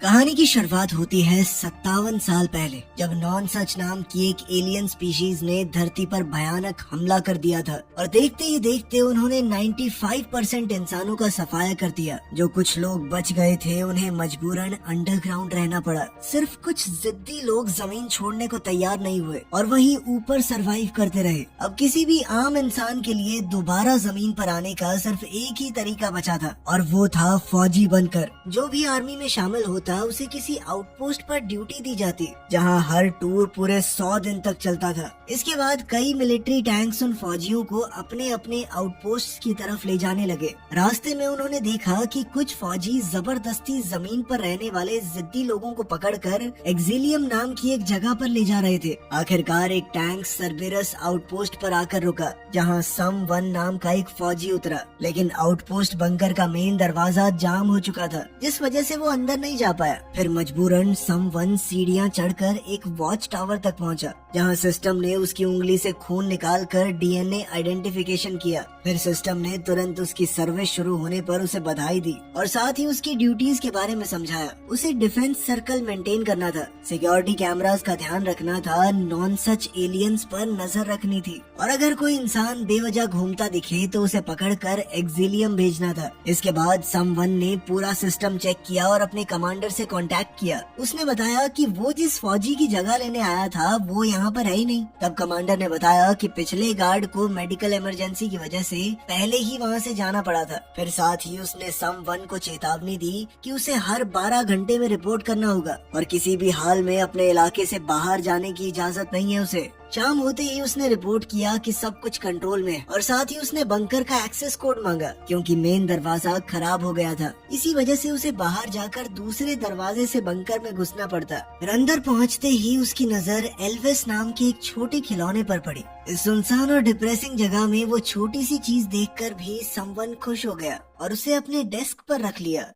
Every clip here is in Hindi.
कहानी की शुरुआत होती है 57 साल पहले, जब नॉन सच नाम की एक एलियन स्पीशीज ने धरती पर भयानक हमला कर दिया था और देखते ही देखते उन्होंने 95% इंसानों का सफाया कर दिया। जो कुछ लोग बच गए थे उन्हें मजबूरन अंडरग्राउंड रहना पड़ा। सिर्फ कुछ जिद्दी लोग जमीन छोड़ने को तैयार नहीं हुए और वहीं ऊपर सरवाइव करते रहे। अब किसी भी आम इंसान के लिए दोबारा जमीन पर आने का सिर्फ एक ही तरीका बचा था और वो था फौजी बनकर। जो भी आर्मी में शामिल होता उसे किसी आउटपोस्ट पर ड्यूटी दी जाती, जहां हर टूर पूरे 100 दिन तक चलता था। इसके बाद कई मिलिट्री टैंक्स उन फौजियों को अपने अपने आउटपोस्ट की तरफ ले जाने लगे। रास्ते में उन्होंने देखा कि कुछ फौजी जबरदस्ती जमीन पर रहने वाले जिद्दी लोगों को पकड़कर एक्सिलियम नाम की एक जगह पर ले जा रहे थे। आखिरकार एक टैंक सर्बेरस आउटपोस्ट पर आकर रुका, जहां सम वन नाम का एक फौजी उतरा, लेकिन आउटपोस्ट बंकर का मेन दरवाजा जाम हो चुका था, जिस वजह से वो अंदर नहीं जा पाया। फिर मजबूरन सम वन सीढ़ियां चढ़कर एक वॉच टावर तक पहुंचा, जहां सिस्टम ने उसकी उंगली से खून निकालकर डीएनए आइडेंटिफिकेशन किया। फिर सिस्टम ने तुरंत उसकी सर्विस शुरू होने पर उसे बधाई दी और साथ ही उसकी ड्यूटीज के बारे में समझाया। उसे डिफेंस सर्कल मेंटेन करना था, सिक्योरिटी कैमरास का ध्यान रखना था, नॉन सच एलियंस पर नजर रखनी थी और अगर कोई इंसान बेवजह घूमता दिखे तो उसे पकड़कर एक्सिलियम भेजना था। इसके बाद सम वन ने पूरा सिस्टम चेक किया और अपने कमांडर से कांटेक्ट किया। उसने बताया कि वो जिस फौजी की जगह लेने आया था वो यहाँ पर है ही नहीं। तब कमांडर ने बताया कि पिछले गार्ड को मेडिकल इमरजेंसी की वजह से पहले ही वहाँ से जाना पड़ा था। फिर साथ ही उसने सम वन को चेतावनी दी कि उसे हर 12 घंटे में रिपोर्ट करना होगा और किसी भी हाल में अपने इलाके से बाहर जाने की इजाजत नहीं है उसे। शाम होते ही उसने रिपोर्ट किया कि सब कुछ कंट्रोल में है और साथ ही उसने बंकर का एक्सेस कोड मांगा, क्योंकि मेन दरवाजा खराब हो गया था। इसी वजह से उसे बाहर जाकर दूसरे दरवाजे से बंकर में घुसना पड़ता। फिर अंदर पहुंचते ही उसकी नजर एल्विस नाम के एक छोटे खिलौने पर पड़ी। इस सुनसान और डिप्रेसिंग जगह में वो छोटी सी चीज देखकर भी समवन खुश हो गया और उसे अपने डेस्क पर रख लिया।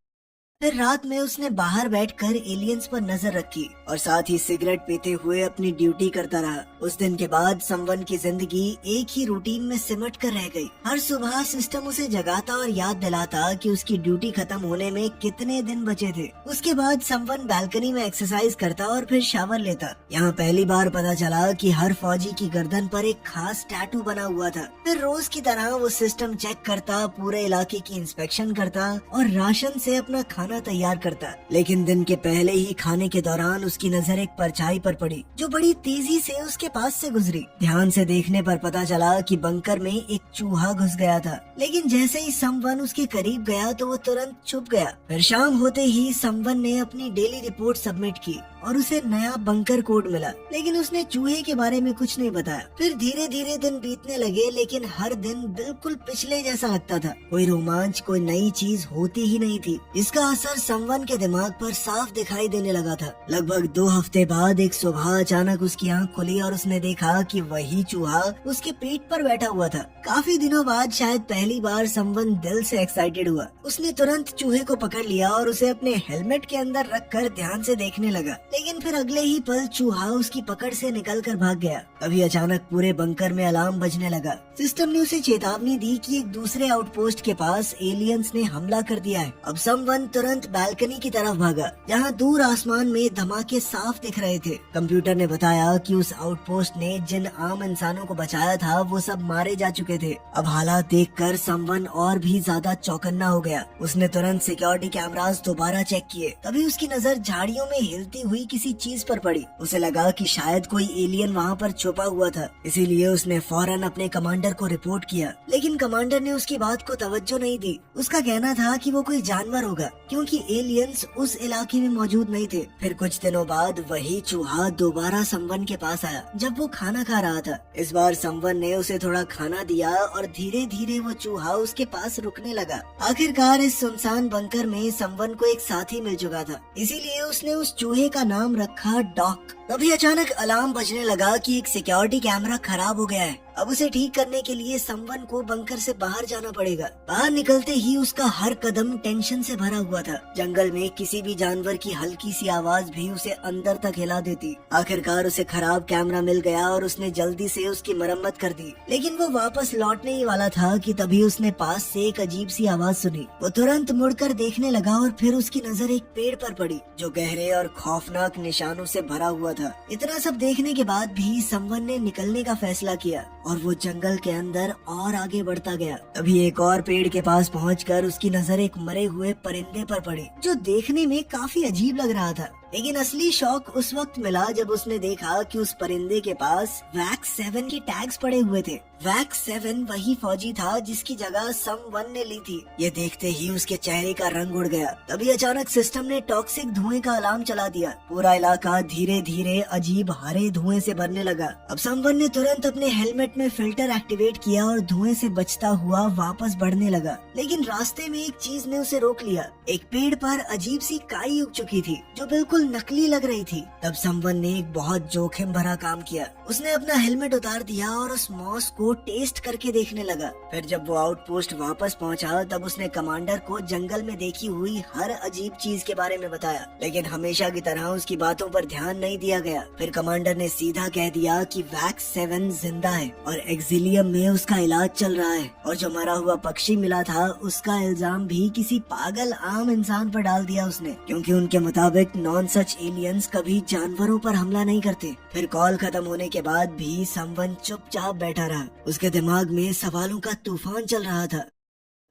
फिर रात में उसने बाहर बैठकर एलियंस पर नजर रखी और साथ ही सिगरेट पीते हुए अपनी ड्यूटी करता रहा। उस दिन के बाद समवन की जिंदगी एक ही रूटीन में सिमट कर रह गई। हर सुबह सिस्टम उसे जगाता और याद दिलाता कि उसकी ड्यूटी खत्म होने में कितने दिन बचे थे। उसके बाद समवन बालकनी में एक्सरसाइज करता और फिर शावर लेता। यहाँ पहली बार पता चला कि हर फौजी की गर्दन पर एक खास टैटू बना हुआ था। फिर रोज की तरह वो सिस्टम चेक करता, पूरे इलाके की इंस्पेक्शन करता और राशन से अपना खाना तैयार करता। लेकिन दिन के पहले ही खाने के दौरान उसकी नजर एक परछाई पर पड़ी, जो बड़ी तेजी से उसके पास से गुजरी। ध्यान से देखने पर पता चला कि बंकर में एक चूहा घुस गया था, लेकिन जैसे ही समवन उसके करीब गया तो वो तुरंत छुप गया। फिर शाम होते ही समवन ने अपनी डेली रिपोर्ट सबमिट की और उसे नया बंकर कोड मिला, लेकिन उसने चूहे के बारे में कुछ नहीं बताया। फिर धीरे धीरे दिन बीतने लगे, लेकिन हर दिन बिल्कुल पिछले जैसा लगता था। कोई रोमांच, कोई नई चीज होती ही नहीं थी। इसका असर समवन के दिमाग पर साफ दिखाई देने लगा था। लगभग 2 हफ्ते बाद एक सुबह अचानक उसकी आंख खुली और उसने देखा कि वही चूहा उसके पेट पर बैठा हुआ था। काफी दिनों बाद शायद पहली बार समवन दिल से एक्साइटेड हुआ। उसने तुरंत चूहे को पकड़ लिया और उसे अपने हेलमेट के अंदर रखकर ध्यान से देखने लगा, लेकिन फिर अगले ही पल चूहा उसकी पकड़ से निकलकर भाग गया। तभी अचानक पूरे बंकर में अलार्म बजने लगा। सिस्टम ने उसे चेतावनी दी कि एक दूसरे आउटपोस्ट के पास एलियंस ने हमला कर दिया है। अब समवन तुरंत बालकनी की तरफ भागा, जहां दूर आसमान में धमाके साफ दिख रहे थे। कंप्यूटर ने बताया कि उस आउटपोस्ट ने जिन आम इंसानों को बचाया था वो सब मारे जा चुके थे। अब हालात देखकर समवन और भी ज्यादा चौकन्ना हो गया। उसने तुरंत सिक्योरिटी कैमरास दोबारा चेक किए। तभी उसकी नजर झाड़ियों में हिलती हुई किसी चीज पर पड़ी। उसे लगा कि शायद कोई एलियन वहाँ पर छुपा हुआ था, इसीलिए उसने फौरन अपने कमांडर को रिपोर्ट किया। लेकिन कमांडर ने उसकी बात को तवज्जो नहीं दी। उसका कहना था कि वो कोई जानवर होगा, क्योंकि एलियंस उस इलाके में मौजूद नहीं थे। फिर कुछ दिनों बाद वही चूहा दोबारा समवन के पास आया, जब वो खाना खा रहा था। इस बार समवन ने उसे थोड़ा खाना दिया और धीरे धीरे वो चूहा उसके पास रुकने लगा। आखिरकार इस सुनसान बंकर में समवन को एक साथी मिल चुका था, इसीलिए उसने उस चूहे का नाम रखा डॉक। तभी अचानक अलार्म बजने लगा कि एक सिक्योरिटी कैमरा खराब हो गया है। अब उसे ठीक करने के लिए समवन को बंकर से बाहर जाना पड़ेगा। बाहर निकलते ही उसका हर कदम टेंशन से भरा हुआ था। जंगल में किसी भी जानवर की हल्की सी आवाज भी उसे अंदर तक हिला देती। आखिरकार उसे खराब कैमरा मिल गया और उसने जल्दी से उसकी मरम्मत कर दी। लेकिन वो वापस लौटने ही वाला था कि तभी उसने पास से एक अजीब सी आवाज सुनी। वो तुरंत मुड़कर देखने लगा और फिर उसकी नजर एक पेड़ पर पड़ी जो गहरे और खौफनाक निशानों से भरा हुआ था। इतना सब देखने के बाद भी समवन ने निकलने का फैसला किया और वो जंगल के अंदर और आगे बढ़ता गया। तभी एक और पेड़ के पास पहुंचकर उसकी नजर एक मरे हुए परिंदे पर पड़ी जो देखने में काफी अजीब लग रहा था। लेकिन असली शौक उस वक्त मिला जब उसने देखा कि उस परिंदे के पास वैक्स 7 के टैग्स पड़े हुए थे। वैक्स 7 वही फौजी था जिसकी जगह समवन ने ली थी। ये देखते ही उसके चेहरे का रंग उड़ गया। तभी अचानक सिस्टम ने टॉक्सिक धुएं का अलार्म चला दिया। पूरा इलाका धीरे धीरे अजीब हरे धुएं से भरने लगा। अब समवन ने तुरंत अपने हेलमेट में फिल्टर एक्टिवेट किया और धुएं से बचता हुआ वापस बढ़ने लगा। लेकिन रास्ते में एक चीज ने उसे रोक लिया। एक पेड़ पर अजीब सी काई उग चुकी थी जो बिल्कुल नकली लग रही थी। तब समवन ने एक बहुत जोखिम भरा काम किया। उसने अपना हेलमेट उतार दिया और उस मॉस को टेस्ट करके देखने लगा। फिर जब वो आउटपोस्ट वापस पहुंचा तब उसने कमांडर को जंगल में देखी हुई हर अजीब चीज के बारे में बताया। लेकिन हमेशा की तरह उसकी बातों पर ध्यान नहीं दिया गया। फिर कमांडर ने सीधा कह दिया कि वैक्स 7 जिंदा है और एक्सिलियम में उसका इलाज चल रहा है और जो मरा हुआ पक्षी मिला था उसका इल्जाम भी किसी पागल आम इंसान पर डाल दिया उसने, क्योंकि उनके मुताबिक नॉन सच एलियंस कभी जानवरों पर हमला नहीं करते। फिर कॉल खत्म होने के बाद भी समवन चुपचाप बैठा रहा। उसके दिमाग में सवालों का तूफान चल रहा था।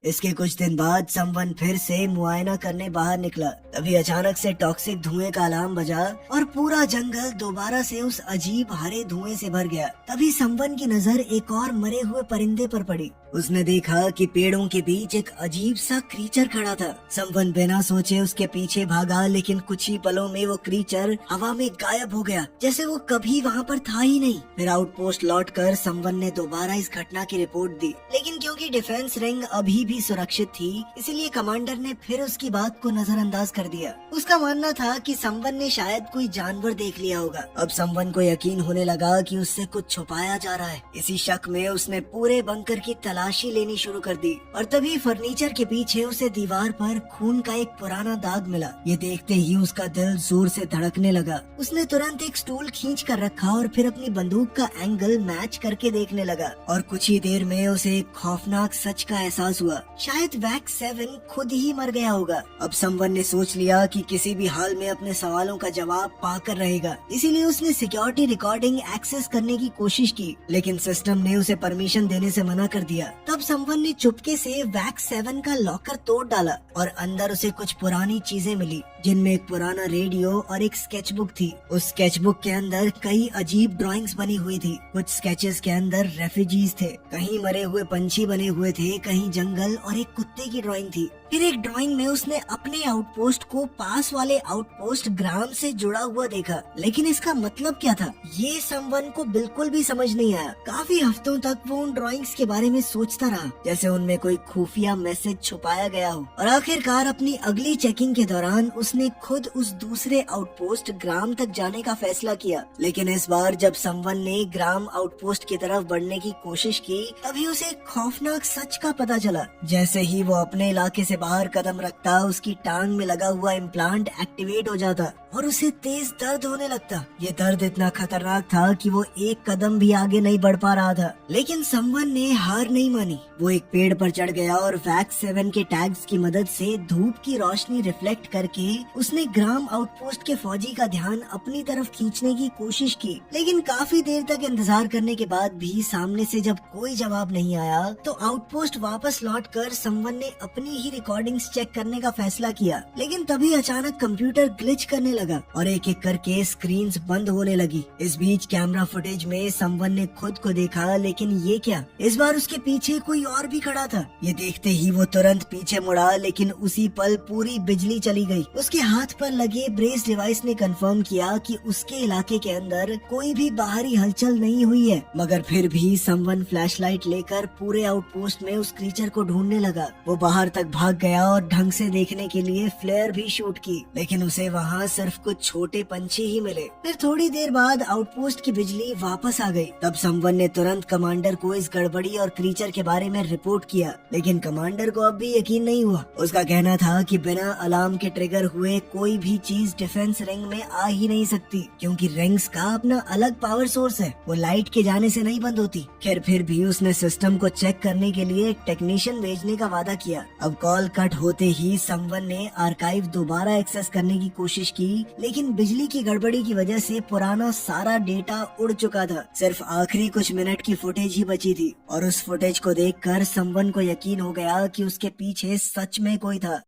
इसके कुछ दिन बाद समवन फिर से मुआयना करने बाहर निकला। तभी अचानक से टॉक्सिक धुएं का अलार्म बजा और पूरा जंगल दोबारा से उस अजीब हरे धुएं से भर गया। तभी समवन की नजर एक और मरे हुए परिंदे पर पड़ी। उसने देखा कि पेड़ों के बीच एक अजीब सा क्रीचर खड़ा था। समवन बिना सोचे उसके पीछे भागा, लेकिन कुछ ही पलों में वो क्रीचर हवा में गायब हो गया, जैसे वो कभी वहाँ पर था ही नहीं। फिर आउटपोस्ट लौटकर समवन ने दोबारा इस घटना की रिपोर्ट दी। लेकिन क्योंकि डिफेंस रिंग अभी भी सुरक्षित थी, इसलिए कमांडर ने फिर उसकी बात को नजरअंदाज कर दिया। उसका मानना था कि समवन ने शायद कोई जानवर देख लिया होगा। अब समवन को यकीन होने लगा कि उससे कुछ छुपाया जा रहा है। इसी शक में उसने पूरे बंकर की तलाशी लेनी शुरू कर दी और तभी फर्नीचर के पीछे उसे दीवार पर खून का एक पुराना दाग मिला। ये देखते ही उसका दिल जोर से धड़कने लगा। उसने तुरंत एक स्टूल खींच कर रखा और फिर अपनी बंदूक का एंगल मैच करके देखने लगा और कुछ ही देर में उसे एक खौफनाक सच का एहसास हुआ। शायद वैक्स 7 खुद ही मर गया होगा। अब समवन ने सोच लिया कि किसी भी हाल में अपने सवालों का जवाब पाकर रहेगा, इसीलिए उसने सिक्योरिटी रिकॉर्डिंग एक्सेस करने की कोशिश की, लेकिन सिस्टम ने उसे परमिशन देने से मना कर दिया। तब समवन ने चुपके से वैक्स 7 का लॉकर तोड़ डाला और अंदर उसे कुछ पुरानी चीजें मिली, जिनमें एक पुराना रेडियो और एक स्केचबुक थी। उस स्केचबुक के अंदर कई अजीब ड्राइंग्स बनी हुई थी। कुछ स्केचेस के अंदर रेफ्यूजीज थे, कहीं मरे हुए पंछी बने हुए थे, कहीं जंगल और एक कुत्ते की ड्राइंग थी। फिर एक ड्राइंग में उसने अपने आउटपोस्ट को पास वाले आउटपोस्ट ग्राम से जुड़ा हुआ देखा, लेकिन इसका मतलब क्या था ये समवन को बिल्कुल भी समझ नहीं आया। काफी हफ्तों तक वो उन ड्राइंग्स के बारे में सोचता रहा, जैसे उनमें कोई खुफिया मैसेज छुपाया गया हो। और आखिरकार अपनी अगली चेकिंग के दौरान उसने खुद उस दूसरे आउटपोस्ट ग्राम तक जाने का फैसला किया। लेकिन इस बार जब समवन ने ग्राम आउटपोस्ट की तरफ बढ़ने की कोशिश की, तभी उसे एक खौफनाक सच का पता चला। जैसे ही वो अपने इलाके से बाहर कदम रखता, उसकी टांग में लगा हुआ इम्प्लांट एक्टिवेट हो जाता और उसे तेज दर्द होने लगता। ये दर्द इतना खतरनाक था कि वो एक कदम भी आगे नहीं बढ़ पा रहा था। लेकिन समवन ने हार नहीं मानी। वो एक पेड़ पर चढ़ गया और वैक्स 7 के टैग्स की मदद से धूप की रोशनी रिफ्लेक्ट करके उसने ग्राम आउटपोस्ट के फौजी का ध्यान अपनी तरफ खींचने की कोशिश की। लेकिन काफी देर तक इंतजार करने के बाद भी सामने से जब कोई जवाब नहीं आया, तो आउटपोस्ट वापस लौटकर समवन ने अपनी ही रिकॉर्डिंग्स चेक करने का फैसला किया। लेकिन तभी अचानक कंप्यूटर ग्लिच करने लगा और एक एक करके स्क्रीन्स बंद होने लगी। इस बीच कैमरा फुटेज में समवन ने खुद को देखा, लेकिन ये क्या, इस बार उसके पीछे कोई और भी खड़ा था। ये देखते ही वो तुरंत पीछे मुड़ा, लेकिन उसी पल पूरी बिजली चली गई। उसके हाथ पर लगे ब्रेस डिवाइस ने कंफर्म किया कि उसके इलाके के अंदर कोई भी बाहरी हलचल नहीं हुई है। मगर फिर भी समवन फ्लैशलाइट लेकर पूरे आउटपोस्ट में उस क्रीचर को ढूंढने लगा। वो बाहर तक भाग गया और ढंग से देखने के लिए फ्लेयर भी शूट की, लेकिन उसे वहाँ सिर्फ सिर्फ कुछ छोटे पंछी ही मिले। फिर थोड़ी देर बाद आउटपोस्ट की बिजली वापस आ गई। तब समवन ने तुरंत कमांडर को इस गड़बड़ी और क्रीचर के बारे में रिपोर्ट किया, लेकिन कमांडर को अब भी यकीन नहीं हुआ। उसका कहना था कि बिना अलार्म के ट्रिगर हुए कोई भी चीज डिफेंस रिंग में आ ही नहीं सकती, क्योंकि रिंग्स का अपना अलग पावर सोर्स है, वो लाइट के जाने से नहीं बंद होती। खैर फिर भी उसने सिस्टम को चेक करने के लिए एक टेक्नीशियन भेजने का वादा किया। अब कॉल कट होते ही समवन ने आर्काइव दोबारा एक्सेस करने की कोशिश की, लेकिन बिजली की गड़बड़ी की वजह से पुराना सारा डेटा उड़ चुका था। सिर्फ आखिरी कुछ मिनट की फुटेज ही बची थी, और उस फुटेज को देखकर समवन को यकीन हो गया कि उसके पीछे सच में कोई था।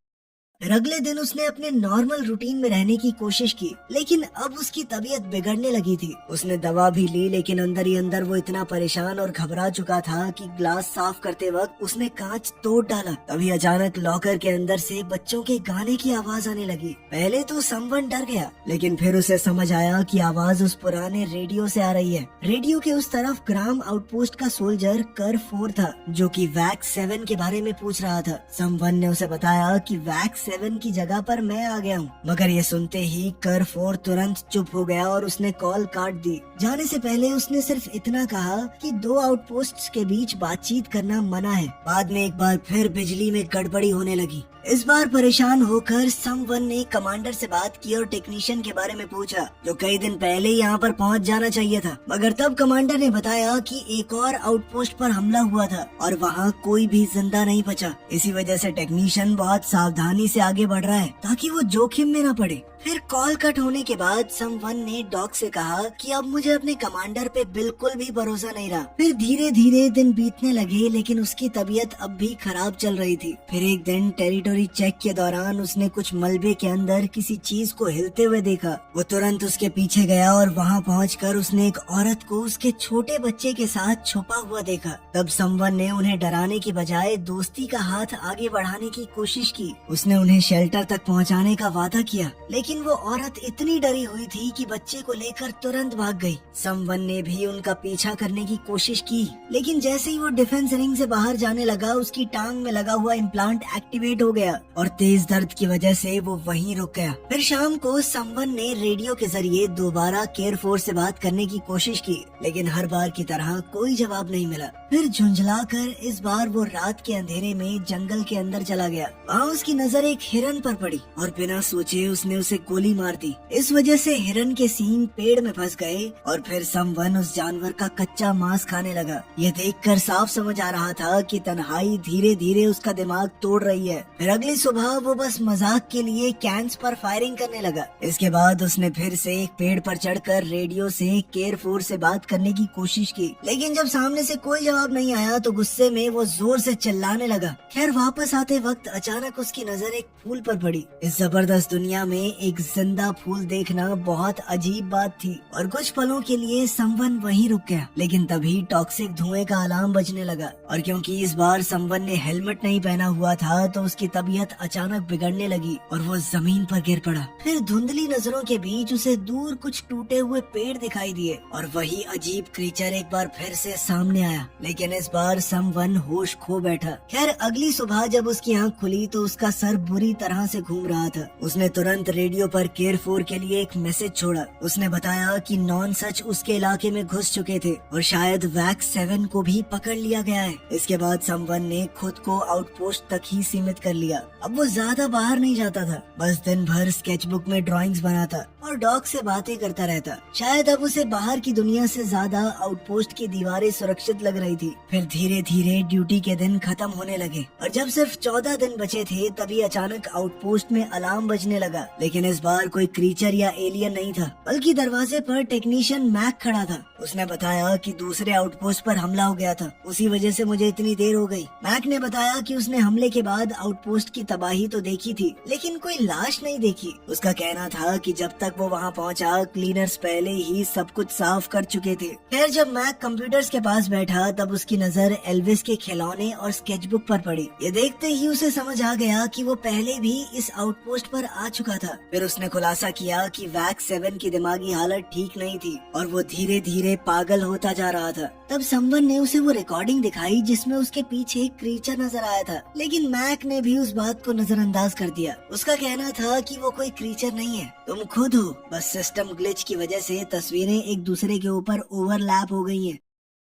फिर अगले दिन उसने अपने नॉर्मल रूटीन में रहने की कोशिश की, लेकिन अब उसकी तबीयत बिगड़ने लगी थी। उसने दवा भी ली, लेकिन अंदर ही अंदर वो इतना परेशान और घबरा चुका था कि ग्लास साफ करते वक्त उसने कांच तोड़ डाला। तभी अचानक लॉकर के अंदर से बच्चों के गाने की आवाज आने लगी। पहले तो समवन डर गया, लेकिन फिर उसे समझ आया कि आवाज उस पुराने रेडियो से आ रही है। रेडियो के उस तरफ ग्राम आउटपोस्ट का सोल्जर कर 4 था, जो कि वैक्स 7 के बारे में पूछ रहा था। समवन ने उसे बताया कि वैक्स 7 की जगह पर मैं आ गया हूँ, मगर ये सुनते ही कर 4 तुरंत चुप हो गया और उसने कॉल काट दी। जाने से पहले उसने सिर्फ इतना कहा कि 2 आउटपोस्ट्स के बीच बातचीत करना मना है। बाद में एक बार फिर बिजली में गड़बड़ी होने लगी। इस बार परेशान होकर समवन ने कमांडर से बात की और टेक्नीशियन के बारे में पूछा, जो कई दिन पहले यहाँ पर पहुँच जाना चाहिए था। मगर तब कमांडर ने बताया कि एक और आउटपोस्ट पर हमला हुआ था और वहाँ कोई भी जिंदा नहीं बचा। इसी वजह से टेक्नीशियन बहुत सावधानी से आगे बढ़ रहा है ताकि वो जोखिम में न पड़े। फिर कॉल कट होने के बाद समवन ने डॉक से कहा कि अब मुझे अपने कमांडर पे बिल्कुल भी भरोसा नहीं रहा। फिर धीरे धीरे दिन बीतने लगे, लेकिन उसकी तबीयत अब भी खराब चल रही थी। फिर एक दिन टेरिटोरी चेक के दौरान उसने कुछ मलबे के अंदर किसी चीज को हिलते हुए देखा। वो तुरंत उसके पीछे गया और वहाँ पहुंचकर उसने एक औरत को उसके छोटे बच्चे के साथ छुपा हुआ देखा। तब समवन ने उन्हें डराने की बजाय दोस्ती का हाथ आगे बढ़ाने की कोशिश की। उसने उन्हें शेल्टर तक पहुँचाने का वादा किया, लेकिन वो औरत इतनी डरी हुई थी कि बच्चे को लेकर तुरंत भाग गई। समवन ने भी उनका पीछा करने की कोशिश की, लेकिन जैसे ही वो डिफेंस रिंग से बाहर जाने लगा, उसकी टांग में लगा हुआ इम्प्लांट एक्टिवेट हो गया और तेज दर्द की वजह से वो वहीं रुक गया। फिर शाम को समवन ने रेडियो के जरिए दोबारा केयर 4 से बात करने की कोशिश की, लेकिन हर बार की तरह कोई जवाब नहीं मिला। फिर झुंझलाकर इस बार वो रात के अंधेरे में जंगल के अंदर चला गया। वहाँ उसकी नजर एक हिरन पर पड़ी और बिना सोचे उसने उसे गोली मार दी। इस वजह से हिरन के सींग पेड़ में फंस गए और फिर समवन उस जानवर का कच्चा मांस खाने लगा। ये देखकर साफ समझ आ रहा था कि तन्हाई धीरे धीरे उसका दिमाग तोड़ रही है। फिर अगली सुबह वो बस मजाक के लिए कैंस पर फायरिंग करने लगा। इसके बाद उसने फिर से एक पेड़ पर चढ़कर रेडियो से केयर 4 से बात करने की कोशिश की, लेकिन जब सामने से कोई जवाब नहीं आया तो गुस्से में वो जोर से चिल्लाने लगा। खैर वापस आते वक्त अचानक उसकी नजर एक फूल पर पड़ी। इस जबरदस्त दुनिया में एक जिंदा फूल देखना बहुत अजीब बात थी और कुछ पलों के लिए समवन वहीं रुक गया। लेकिन तभी टॉक्सिक धुएं का अलार्म बजने लगा और क्योंकि इस बार समवन ने हेलमेट नहीं पहना हुआ था तो उसकी तबीयत अचानक बिगड़ने लगी और वो जमीन पर गिर पड़ा। फिर धुंधली नजरों के बीच उसे दूर कुछ टूटे हुए पेड़ दिखाई दिए और वही अजीब क्रीचर एक बार फिर से सामने आया, लेकिन इस बार समवन होश खो बैठा। खैर अगली सुबह जब उसकी आंख खुली तो उसका सर बुरी तरह से घूम रहा था। उसने तुरंत रेडियो पर केयर 4 के लिए एक मैसेज छोड़ा। उसने बताया कि नॉन सच उसके इलाके में घुस चुके थे और शायद वैक्स 7 को भी पकड़ लिया गया है। इसके बाद समवन ने खुद को आउटपोस्ट तक ही सीमित कर लिया। अब वो ज्यादा बाहर नहीं जाता था, बस दिन भर स्केचबुक में ड्राइंग्स बनाता और डॉग से बातें करता रहता। शायद अब उसे बाहर की दुनिया से ज्यादा आउटपोस्ट की दीवारें सुरक्षित लग रही थी। फिर धीरे धीरे ड्यूटी के दिन खत्म होने लगे और जब सिर्फ 14 दिन बचे थे तभी अचानक आउटपोस्ट में अलार्म बजने लगा। लेकिन इस बार कोई क्रीचर या एलियन नहीं था, बल्कि दरवाजे पर टेक्नीशियन मैक खड़ा था। उसने बताया कि दूसरे आउटपोस्ट पर हमला हो गया था, उसी वजह से मुझे इतनी देर हो गई। मैक ने बताया कि उसने हमले के बाद आउटपोस्ट की तबाही तो देखी थी, लेकिन कोई लाश नहीं देखी। उसका कहना था कि जब तक वो वहाँ पहुँचा क्लीनर्स पहले ही सब कुछ साफ कर चुके थे। फिर जब मैक कंप्यूटर्स के पास बैठा तब उसकी नजर एल्विस के खिलौने और स्केचबुक पर पड़ी। ये देखते ही उसे समझ आ गया कि वो पहले भी इस आउटपोस्ट पर आ चुका था। फिर उसने खुलासा किया कि वैक्स 7 की दिमागी हालत ठीक नहीं थी और वो धीरे धीरे पागल होता जा रहा था। तब समवन ने उसे वो रिकॉर्डिंग दिखाई जिसमें उसके पीछे एक क्रीचर नजर आया था, लेकिन मैक ने भी उस बात को नजरअंदाज कर दिया। उसका कहना था कि वो कोई क्रीचर नहीं है, तुम खुद हो, बस सिस्टम ग्लिच की वजह से तस्वीरें एक दूसरे के ऊपर ओवरलैप हो गई हैं।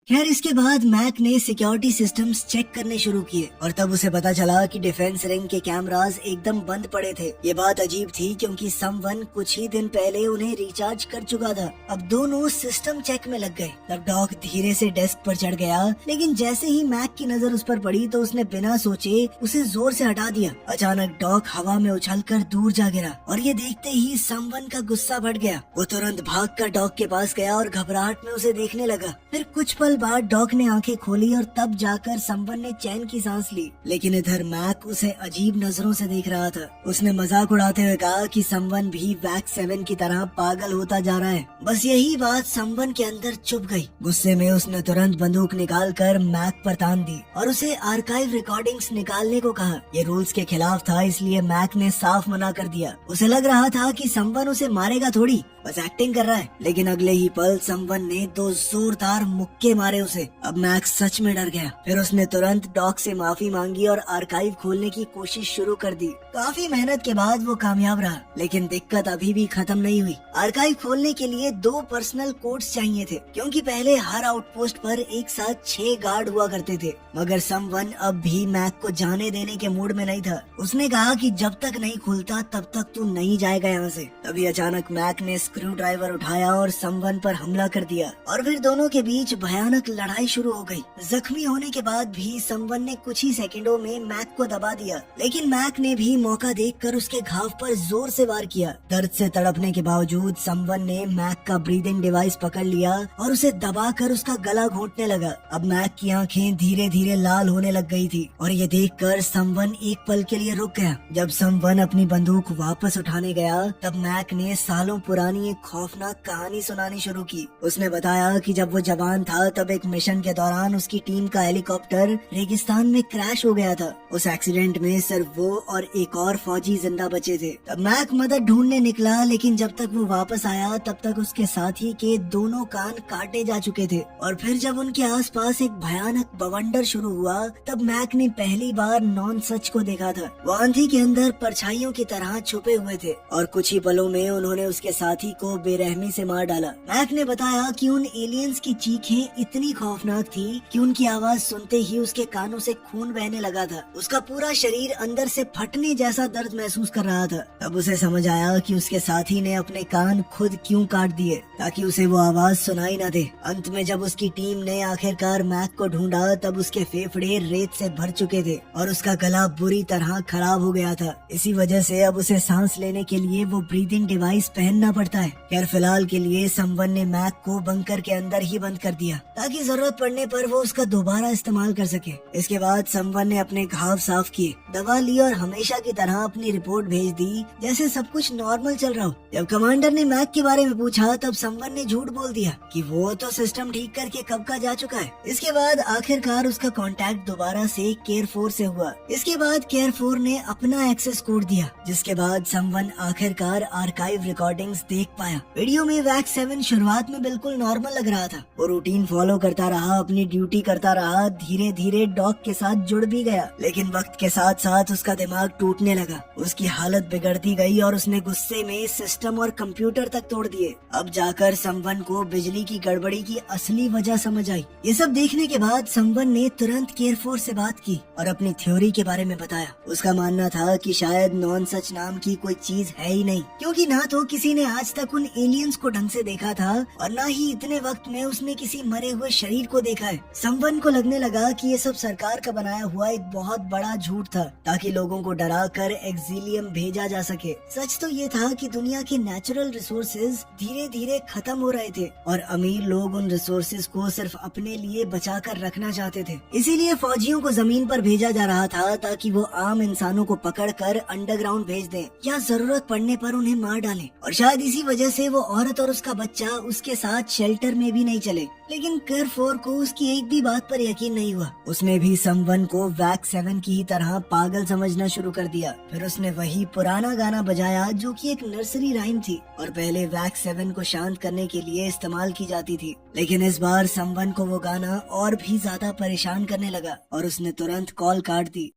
खैर इसके बाद मैक ने सिक्योरिटी सिस्टम्स चेक करने शुरू किए और तब उसे पता चला कि डिफेंस रिंग के कैमरास एकदम बंद पड़े थे। ये बात अजीब थी क्योंकि समवन कुछ ही दिन पहले उन्हें रिचार्ज कर चुका था। अब दोनों सिस्टम चेक में लग गए। तब डॉग धीरे से डेस्क पर चढ़ गया, लेकिन जैसे ही मैक की नजर उस पर पड़ी तो उसने बिना सोचे उसे जोर से हटा दिया। अचानक डॉग हवा में उछलकर दूर जा गिरा और ये देखते ही समवन का गुस्सा बढ़ गया। वो तुरंत भागकर डॉग के पास गया और घबराहट में उसे देखने लगा। फिर कुछ पल बाद डॉग ने आंखें खोली और तब जाकर समवन ने चैन की सांस ली, लेकिन इधर मैक उसे अजीब नजरों से देख रहा था। उसने मजाक उड़ाते हुए कहा कि समवन भी वैक्स 7 की तरह पागल होता जा रहा है। बस यही बात समवन के अंदर चुभ गई। गुस्से में उसने तुरंत बंदूक निकालकर मैक पर तान दी और उसे आर्काइव रिकॉर्डिंग्स निकालने को कहा। ये रूल्स के खिलाफ था, इसलिए मैक ने साफ मना कर दिया। उसे लग रहा था कि समवन उसे मारेगा थोड़ी, बस एक्टिंग कर रहा है। लेकिन अगले ही पल समवन ने 2 जोरदार मुक्के मारे उसे। अब मैक्स सच में डर गया। फिर उसने तुरंत डॉग से माफी मांगी और आर्काइव खोलने की कोशिश शुरू कर दी। काफी मेहनत के बाद वो कामयाब रहा, लेकिन दिक्कत अभी भी खत्म नहीं हुई। आर्काइव खोलने के लिए 2 पर्सनल कोड्स चाहिए थे, क्योंकि पहले हर आउटपोस्ट पर एक साथ 6 गार्ड हुआ करते थे। मगर समवन अब भी मैक को जाने देने के मूड में नहीं था। उसने कहा कि जब तक नहीं खुलता तब तक तू नहीं जाएगा यहाँ से। तभी अचानक मैक ने स्क्रू ड्राइवर उठाया और समवन पर हमला कर दिया और फिर दोनों के बीच भयानक लड़ाई शुरू हो गई। जख्मी होने के बाद भी समवन ने कुछ ही सेकंडों में मैक को दबा दिया, लेकिन मैक ने भी मौका देखकर उसके घाव पर जोर से वार किया। दर्द से तड़पने के बावजूद समवन ने मैक का ब्रीदिंग डिवाइस पकड़ लिया और उसे दबाकर उसका गला घोंटने लगा। अब मैक की आंखें धीरे धीरे लाल होने लग गई थी और ये देखकर समवन एक पल के लिए रुक गया। जब समवन अपनी बंदूक वापस उठाने गया तब मैक ने सालों पुरानी एक खौफनाक कहानी सुनानी शुरू की। उसने बताया कि जब वो जवान था तब एक मिशन के दौरान उसकी टीम का हेलीकॉप्टर रेगिस्तान में क्रैश हो गया था। उस एक्सीडेंट में सिर्फ वो और एक और फौजी जिंदा बचे थे। तब मैक मदद ढूंढने निकला, लेकिन जब तक वो वापस आया तब तक उसके साथी के दोनों कान काटे जा चुके थे। और फिर जब उनके आसपास एक भयानक बवंडर शुरू हुआ तब मैक ने पहली बार नॉन सच को देखा था। वो आंधी के अंदर परछाइयों की तरह छुपे हुए थे और कुछ ही पलों में उन्होंने उसके साथी को बेरहमी से मार डाला। मैक ने बताया कि उन एलियंस की चीखें इतनी खौफनाक थी कि उनकी आवाज सुनते ही उसके कानों से खून बहने लगा था। उसका पूरा शरीर अंदर से फटने जैसा दर्द महसूस कर रहा था। तब उसे समझ आया कि उसके साथी ने अपने कान खुद क्यों काट दिए, ताकि उसे वो आवाज सुनाई न दे। अंत में जब उसकी टीम ने आखिरकार मैक को ढूंढा तब उसके फेफड़े रेत से भर चुके थे और उसका गला बुरी तरह खराब हो गया था। इसी वजह से अब उसे सांस लेने के लिए वो ब्रीदिंग डिवाइस पहनना पड़ता है। खैर फिलहाल के लिए समवन ने मैक को बंकर के अंदर ही बंद कर दिया ताकि जरूरत पड़ने पर वो उसका दोबारा इस्तेमाल कर सके। इसके बाद समवन ने अपने घाव साफ किए, दवा ली और हमेशा की तरह अपनी रिपोर्ट भेज दी जैसे सब कुछ नॉर्मल चल रहा हो। जब कमांडर ने मैक के बारे में पूछा तब समवन ने झूठ बोल दिया कि वो तो सिस्टम ठीक करके कब का जा चुका है। इसके बाद आखिरकार उसका कांटेक्ट दोबारा से केयर 4 से हुआ। इसके बाद केयर 4 ने अपना एक्सेस कोड दिया, जिसके बाद समवन आखिरकार आर्काइव रिकॉर्डिंग्स देख पाया। वीडियो में वैक्स 7 शुरुआत में बिल्कुल नॉर्मल लग रहा था। वो रूटीन फॉलो करता रहा, अपनी ड्यूटी करता रहा, धीरे धीरे डॉग के साथ जुड़ भी गया। लेकिन वक्त के साथ साथ उसका दिमाग टूटने लगा, उसकी हालत बिगड़ती गई और उसने गुस्से में सिस्टम और कंप्यूटर तक तोड़ दिए। अब जाकर समवन को बिजली की गड़बड़ी की असली वजह समझ आई। ये सब देखने के बाद समवन ने तुरंत केयर 4 से बात की और अपनी थ्योरी के बारे में बताया। उसका मानना था कि शायद नॉन सच नाम की कोई चीज है ही नहीं, क्योंकि ना तो किसी ने आज तक उन एलियंस को ढंग से देखा था और ना ही इतने वक्त में उसने किसी मरे हुए शरीर को देखा है। समवन को लगने लगा कि ये सब सरकार का बनाया हुआ एक बहुत बड़ा झूठ था, ताकि लोगों को डरा कर एक्सिलियम भेजा जा सके। सच तो ये था कि दुनिया के नेचुरल रिसोर्सेज धीरे धीरे खत्म हो रहे थे और अमीर लोग उन रिसोर्सेज को सिर्फ अपने लिए बचा कर रखना चाहते थे। इसीलिए फौजियों को जमीन पर भेजा जा रहा था ताकि वो आम इंसानों को पकड़ कर अंडरग्राउंड भेज दें या जरूरत पड़ने पर उन्हें मार डालें। और शायद इसी वजह से वो औरत और उसका बच्चा उसके साथ शेल्टर में भी नहीं चले। लेकिन कर-4 को उसकी एक भी बात पर यकीन नहीं हुआ। उसने भी समवन को वैक्स 7 की ही तरह पागल समझना शुरू कर दिया। फिर उसने वही पुराना गाना बजाया जो कि एक नर्सरी राइम थी और पहले वैक्स 7 को शांत करने के लिए इस्तेमाल की जाती थी। लेकिन इस बार समवन को वो गाना और भी ज्यादा परेशान करने लगा और उसने तुरंत कॉल काट दी।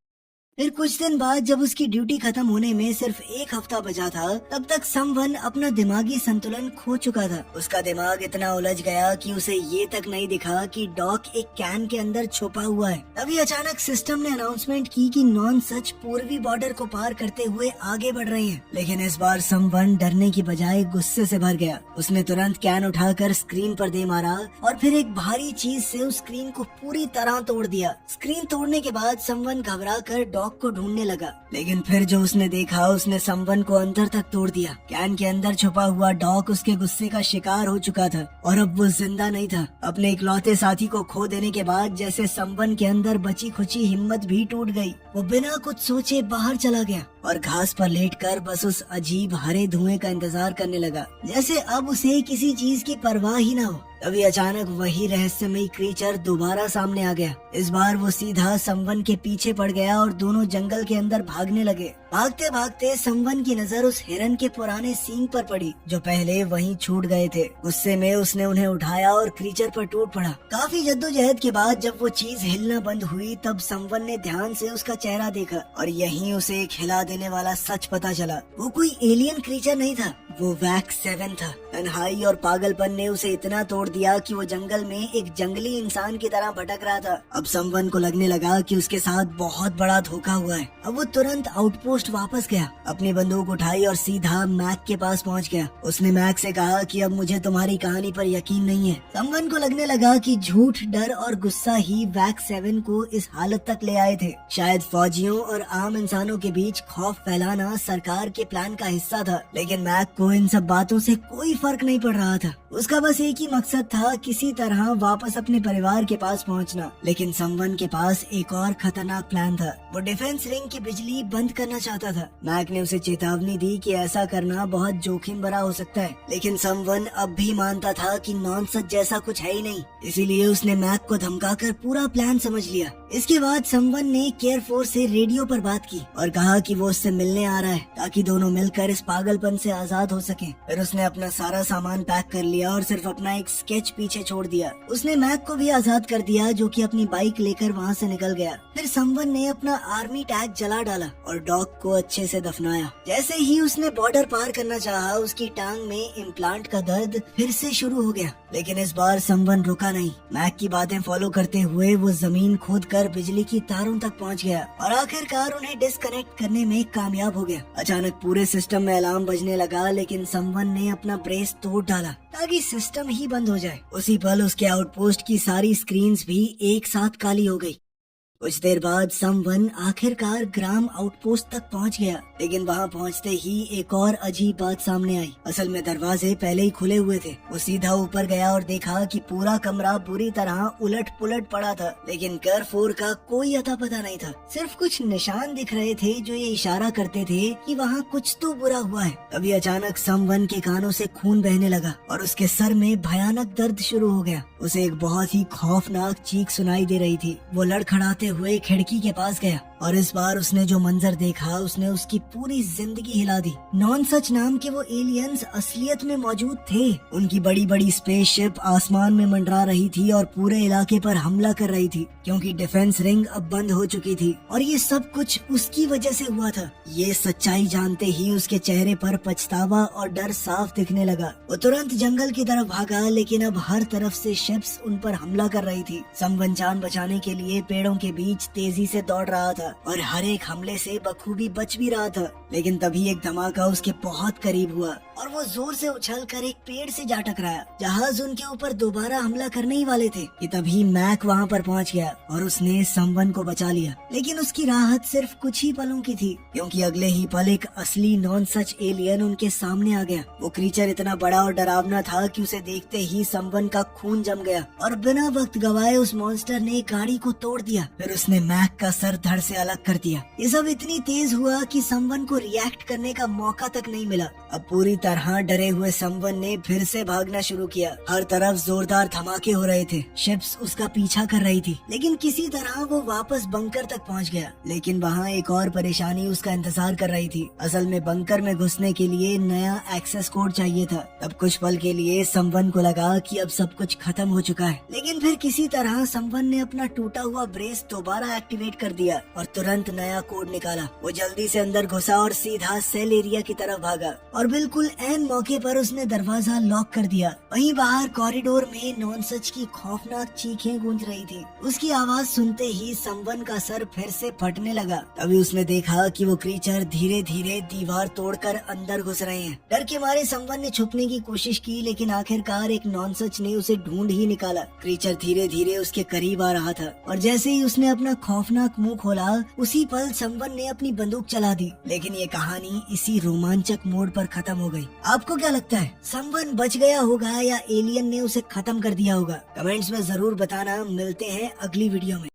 फिर कुछ दिन बाद जब उसकी ड्यूटी खत्म होने में सिर्फ 1 हफ्ता बचा था, तब तक समवन अपना दिमागी संतुलन खो चुका था। उसका दिमाग इतना उलझ गया कि उसे ये तक नहीं दिखा कि डॉक एक कैन के अंदर छुपा हुआ है। तभी अचानक सिस्टम ने अनाउंसमेंट की कि नॉन सच पूर्वी बॉर्डर को पार करते हुए आगे बढ़ रहे हैं। लेकिन इस बार समवन डरने की बजाय गुस्से से भर गया। उसने तुरंत कैन उठाकर स्क्रीन पर दे मारा और फिर एक भारी चीज से उस स्क्रीन को पूरी तरह तोड़ दिया। स्क्रीन तोड़ने के बाद समवन घबरा कर डॉक को ढूंढने लगा, लेकिन फिर जो उसने देखा उसने समवन को अंदर तक तोड़ दिया। कैन के अंदर छुपा हुआ डॉक उसके गुस्से का शिकार हो चुका था और अब वो जिंदा नहीं था। अपने इकलौते साथी को खो देने के बाद जैसे समवन के अंदर बची खुची हिम्मत भी टूट गई। वो बिना कुछ सोचे बाहर चला गया और घास पर लेटकर बस उस अजीब हरे धुएं का इंतजार करने लगा, जैसे अब उसे किसी चीज की परवाह ही ना हो। तभी अचानक वही रहस्यमयी क्रीचर दोबारा सामने आ गया। इस बार वो सीधा समवन के पीछे पड़ गया और दोनों जंगल के अंदर भागने लगे। भागते भागते समवन की नजर उस हिरन के पुराने सींग पर पड़ी जो पहले वहीं छूट गए थे। गुस्से में उसने उन्हें उठाया और क्रीचर पर टूट पड़ा। काफी जद्दोजहद के बाद जब वो चीज हिलना बंद हुई तब समवन ने ध्यान से उसका चेहरा देखा और यहीं उसे एक हिला देने वाला सच पता चला। वो कोई एलियन क्रीचर नहीं था, वो वैक्स 7 था। तन्हाई और पागलपन ने उसे इतना तोड़ दिया कि वो जंगल में एक जंगली इंसान की तरह भटक रहा था। अब समवन को लगने लगा कि उसके साथ बहुत बड़ा धोखा हुआ है। अब वो तुरंत आउटपोस्ट वापस गया, अपनी बंदूक उठाई और सीधा मैक के पास पहुंच गया। उसने मैक से कहा कि अब मुझे तुम्हारी कहानी पर यकीन नहीं है। समवन को लगने लगा कि झूठ, डर और गुस्सा ही वैक्स 7 को इस हालत तक ले आए थे। शायद फौजियों और आम इंसानों के बीच खौफ फैलाना सरकार के प्लान का हिस्सा था। लेकिन मैक को इन सब बातों से कोई फर्क नहीं पड़ रहा था। उसका बस एक ही मकसद था, किसी तरह वापस अपने परिवार के पास पहुंचना। लेकिन समवन के पास एक और खतरनाक प्लान था। वो डिफेंस रिंग की बिजली बंद करना चाहता था। मैक ने उसे चेतावनी दी कि ऐसा करना बहुत जोखिम भरा हो सकता है, लेकिन समवन अब भी मानता था कि नॉनसेंस जैसा कुछ है ही नहीं। इसीलिए उसने मैक को धमकाकर पूरा प्लान समझ लिया। इसके बाद समवन ने केयर-4 से रेडियो पर बात की और कहा कि वो उससे मिलने आ रहा है ताकि दोनों मिलकर इस पागलपन से आजाद हो सके। फिर उसने अपना सारा सामान पैक कर लिया और सिर्फ अपना एक स्केच पीछे छोड़ दिया। उसने मैक को भी आजाद कर दिया जो कि अपनी बाइक लेकर वहाँ से निकल गया। फिर समवन ने अपना आर्मी टैग जला डाला और डॉग को अच्छे से दफनाया। जैसे ही उसने बॉर्डर पार करना चाहा, उसकी टांग में इम्प्लांट का दर्द फिर से शुरू हो गया। लेकिन इस बार समवन रुका नहीं। मैक की बातें फॉलो करते हुए वो जमीन खोदकर बिजली की तारों तक पहुंच गया और आखिरकार उन्हें डिस्कनेक्ट करने में कामयाब हो गया। अचानक पूरे सिस्टम में अलार्म बजने लगा, लेकिन समवन ने अपना ब्रेस तोड़ डाला ताकि सिस्टम ही बंद हो जाए। उसी पल उसके आउटपोस्ट की सारी स्क्रीन्स भी एक साथ काली हो गई। कुछ देर बाद समवन आखिरकार ग्राम आउटपोस्ट तक पहुंच गया, लेकिन वहां पहुंचते ही एक और अजीब बात सामने आई। असल में दरवाजे पहले ही खुले हुए थे। वो सीधा ऊपर गया और देखा कि पूरा कमरा बुरी तरह उलट पुलट पड़ा था, लेकिन कर-4 का कोई अता पता नहीं था। सिर्फ कुछ निशान दिख रहे थे जो ये इशारा करते थे कि वहाँ कुछ तो बुरा हुआ है। तभी अचानक समवन के कानों से खून बहने लगा और उसके सर में भयानक दर्द शुरू हो गया। उसे एक बहुत ही खौफनाक चीख सुनाई दे रही थी। वो लड़खड़ाते हुए खिड़की के पास गया और इस बार उसने जो मंजर देखा उसने उसकी पूरी जिंदगी हिला दी। नॉन सच नाम के वो एलियंस असलियत में मौजूद थे। उनकी बड़ी बड़ी स्पेसशिप आसमान में मंडरा रही थी और पूरे इलाके पर हमला कर रही थी, क्योंकि डिफेंस रिंग अब बंद हो चुकी थी और ये सब कुछ उसकी वजह से हुआ था। ये सच्चाई जानते ही उसके चेहरे पर पछतावा और डर साफ दिखने लगा। वो तुरंत जंगल की तरफ भागा, लेकिन अब हर तरफ से शिप्स उन पर हमला कर रही थी। समवन जान बचाने के लिए पेड़ों के बीच तेजी से दौड़ रहा था और हर एक हमले से बखूबी बच भी रहा था। लेकिन तभी एक धमाका उसके बहुत करीब हुआ और वो जोर से उछलकर एक पेड़ से जा टकराया। जहाज उनके ऊपर दोबारा हमला करने ही वाले थे कि तभी मैक वहाँ पर पहुँच गया और उसने समवन को बचा लिया। लेकिन उसकी राहत सिर्फ कुछ ही पलों की थी, क्योंकि अगले ही पल एक असली नॉन सच एलियन उनके सामने आ गया। वो क्रीचर इतना बड़ा और डरावना था कि उसे देखते ही समवन का खून जम गया और बिना वक्त गवाए उस मॉन्स्टर ने गाड़ी को तोड़ दिया। फिर उसने मैक का सर धड़ से अलग कर दिया। ये सब इतनी तेज हुआ कि समवन को रिएक्ट करने का मौका तक नहीं मिला। अब पूरी तरह तरह डरे हुए समवन ने फिर से भागना शुरू किया। हर तरफ जोरदार धमाके हो रहे थे। शिप्स उसका पीछा कर रही थी, लेकिन किसी तरह वो वापस बंकर तक पहुंच गया। लेकिन वहाँ एक और परेशानी उसका इंतजार कर रही थी। असल में बंकर में घुसने के लिए नया एक्सेस कोड चाहिए था। तब कुछ पल के लिए समवन को लगा कि अब सब कुछ खत्म हो चुका है, लेकिन फिर किसी तरह समवन ने अपना टूटा हुआ ब्रेस दोबारा एक्टिवेट कर दिया और तुरंत नया कोड निकाला। वो जल्दी से अंदर घुसा और सीधा सेल एरिया की तरफ भागा और बिल्कुल ऐन मौके पर उसने दरवाजा लॉक कर दिया। वहीं बाहर कॉरिडोर में नॉनसच की खौफनाक चीखें गूंज रही थी। उसकी आवाज सुनते ही समवन का सर फिर से फटने लगा। तभी उसने देखा कि वो क्रीचर धीरे धीरे दीवार तोड़कर अंदर घुस रहे हैं। डर के मारे समवन ने छुपने की कोशिश की, लेकिन आखिरकार एक नॉनसच ने उसे ढूंढ ही निकाला। क्रीचर धीरे धीरे उसके करीब आ रहा था और जैसे ही उसने अपना खौफनाक मुंह खोला, उसी पल समवन ने अपनी बंदूक चला दी। लेकिन ये कहानी इसी रोमांचक मोड़ पर खत्म हो गई। आपको क्या लगता है, समवन बच गया होगा या एलियन ने उसे खत्म कर दिया होगा? कमेंट्स में जरूर बताना। मिलते हैं अगली वीडियो में।